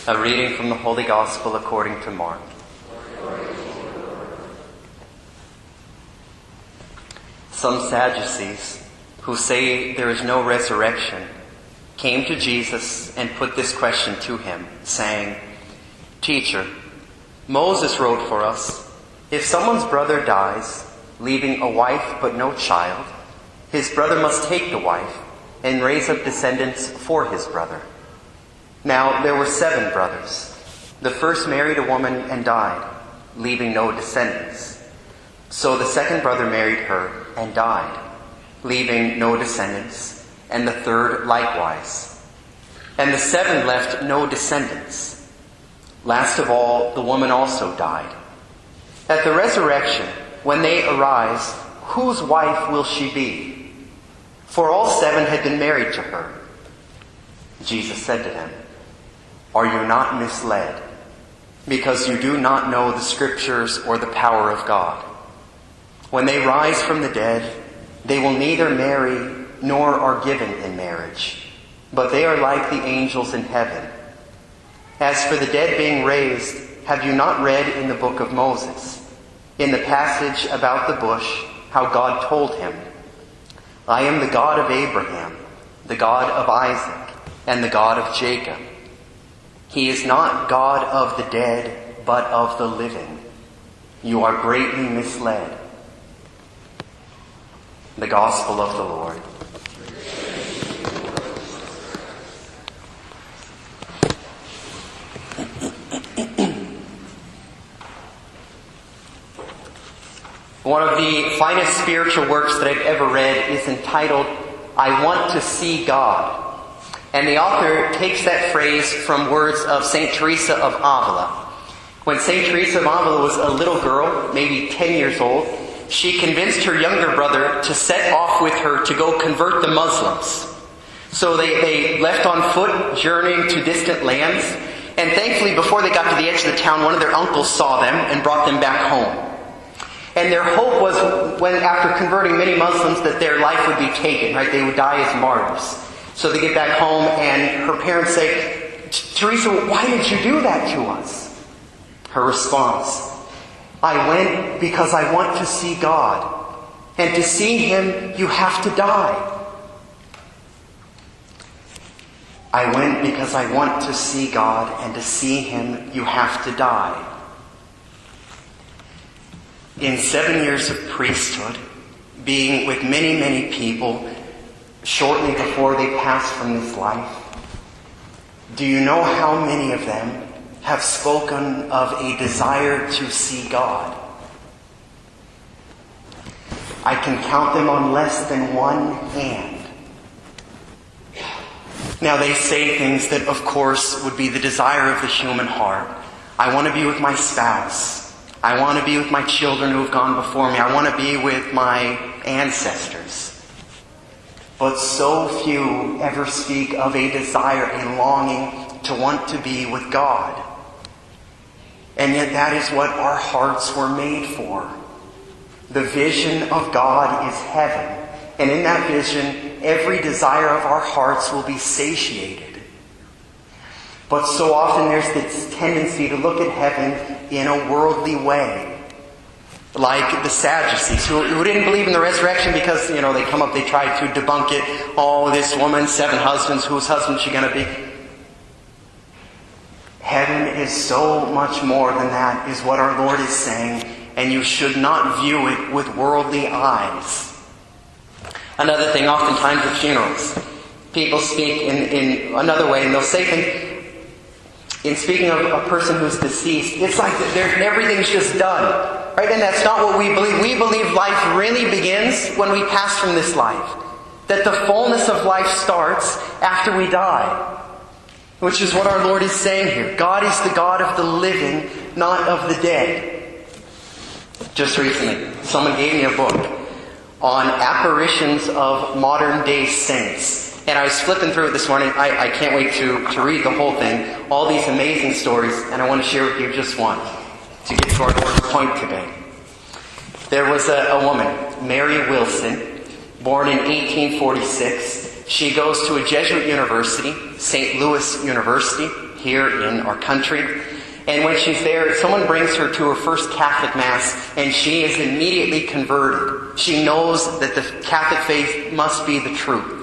A reading from the Holy Gospel according to Mark. Some Sadducees, who say there is no resurrection, came to Jesus and put this question to him, saying, "Teacher, Moses wrote for us, if someone's brother dies, leaving a wife but no child, his brother must take the wife and raise up descendants for his brother. Now there were 7 brothers. The first married a woman and died, leaving no descendants. So the second brother married her and died, leaving no descendants, and the third likewise. And the 7 left no descendants. Last of all, the woman also died. At the resurrection, when they arise, whose wife will she be? For all 7 had been married to her." Jesus said to them, "Are you not misled, because you do not know the Scriptures or the power of God? When they rise from the dead, they will neither marry nor are given in marriage, but they are like the angels in heaven. As for the dead being raised, have you not read in the book of Moses, in the passage about the bush, how God told him, 'I am the God of Abraham, the God of Isaac, and the God of Jacob'? He is not God of the dead, but of the living. You are greatly misled." The Gospel of the Lord. One of the finest spiritual works that I've ever read is entitled, "I Want to See God." And the author takes that phrase from words of St. Teresa of Avila. When St. Teresa of Avila was a little girl, maybe 10 years old, she convinced her younger brother to set off with her to go convert the Muslims. So they left on foot, journeying to distant lands, and thankfully before they got to the edge of the town, one of their uncles saw them and brought them back home. And their hope was, when after converting many Muslims, that their life would be taken, right? They would die as martyrs. So they get back home and her parents say, "Teresa, why did you do that to us?" Her response, "I went because I want to see God. And to see Him, you have to die." "I went because I want to see God, and to see Him, you have to die." In 7 years of priesthood, being with many, many people, shortly before they pass from this life, do you know how many of them have spoken of a desire to see God? I can count them on less than one hand. Now they say things that, of course, would be the desire of the human heart. I want to be with my spouse. I want to be with my children who have gone before me. I want to be with my ancestors. But so few ever speak of a desire, a longing to want to be with God. And yet that is what our hearts were made for. The vision of God is heaven. And in that vision, every desire of our hearts will be satiated. But so often there's this tendency to look at heaven in a worldly way. Like the Sadducees, who didn't believe in the resurrection because, they come up, they try to debunk it. "Oh, this woman, 7 husbands, whose husband is she going to be?" Heaven is so much more than that, is what our Lord is saying, and you should not view it with worldly eyes. Another thing, oftentimes at funerals, people speak in another way, and they'll say things. In speaking of a person who's deceased, it's like everything's just done. Right? And that's not what we believe. We believe life really begins when we pass from this life. That the fullness of life starts after we die. Which is what our Lord is saying here. God is the God of the living, not of the dead. Just recently, someone gave me a book on apparitions of modern day saints. And I was flipping through it this morning. I can't wait to read the whole thing. All these amazing stories. And I want to share with you just one to get to our point today. There was a woman, Mary Wilson, born in 1846. She goes to a Jesuit university, St. Louis University, here in our country. And when she's there, someone brings her to her first Catholic Mass, and she is immediately converted. She knows that the Catholic faith must be the truth.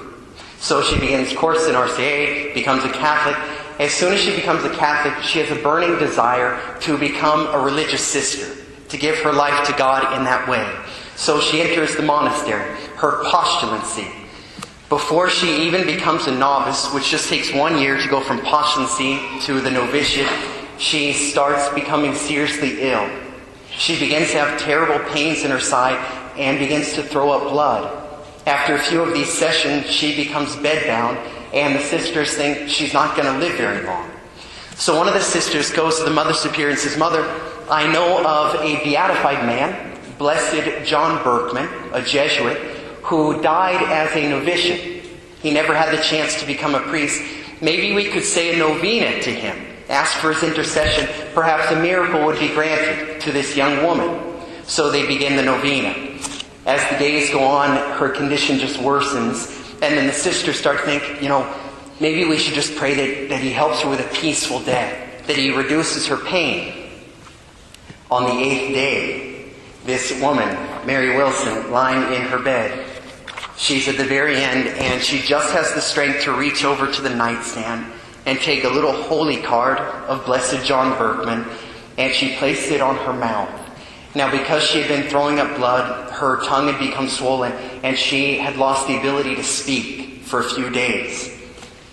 So she begins course in RCA, becomes a Catholic. As soon as she becomes a Catholic, she has a burning desire to become a religious sister, to give her life to God in that way. So she enters the monastery, her postulancy. Before she even becomes a novice, which just takes 1 year to go from postulancy to the novitiate, she starts becoming seriously ill. She begins to have terrible pains in her side and begins to throw up blood. After a few of these sessions, she becomes bedbound, and the sisters think she's not going to live very long. So one of the sisters goes to the Mother Superior and says, "Mother, I know of a beatified man, Blessed John Berkman, a Jesuit, who died as a novitiate. He never had the chance to become a priest. Maybe we could say a novena to him. Ask for his intercession. Perhaps a miracle would be granted to this young woman." So they begin the novena. As the days go on, her condition just worsens. And then the sisters start to think, maybe we should just pray that he helps her with a peaceful death, that he reduces her pain. On the 8th day, this woman, Mary Wilson, lying in her bed, she's at the very end, and she just has the strength to reach over to the nightstand and take a little holy card of Blessed John Berkman, and she placed it on her mouth. Now, because she had been throwing up blood, her tongue had become swollen, and she had lost the ability to speak for a few days.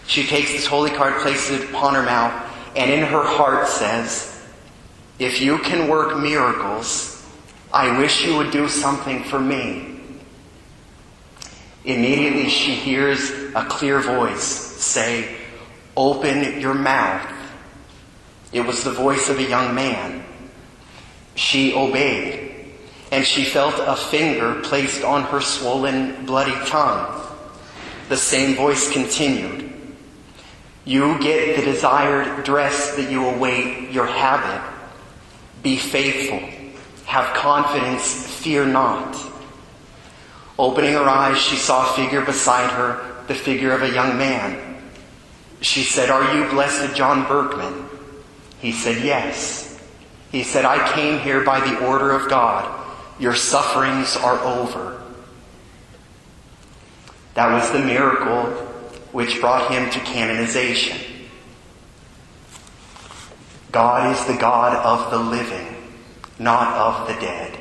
She takes this holy card, places it upon her mouth, and in her heart says, "If you can work miracles, I wish you would do something for me." Immediately she hears a clear voice say, "Open your mouth." It was the voice of a young man. She obeyed, and she felt a finger placed on her swollen, bloody tongue. The same voice continued, "You get the desired dress that you await your habit. Be faithful. Have confidence. Fear not." Opening her eyes, she saw a figure beside her, the figure of a young man. She said, "Are you Blessed John Berkman?" He said, "Yes." He said, "I came here by the order of God. Your sufferings are over." That was the miracle which brought him to canonization. God is the God of the living, not of the dead.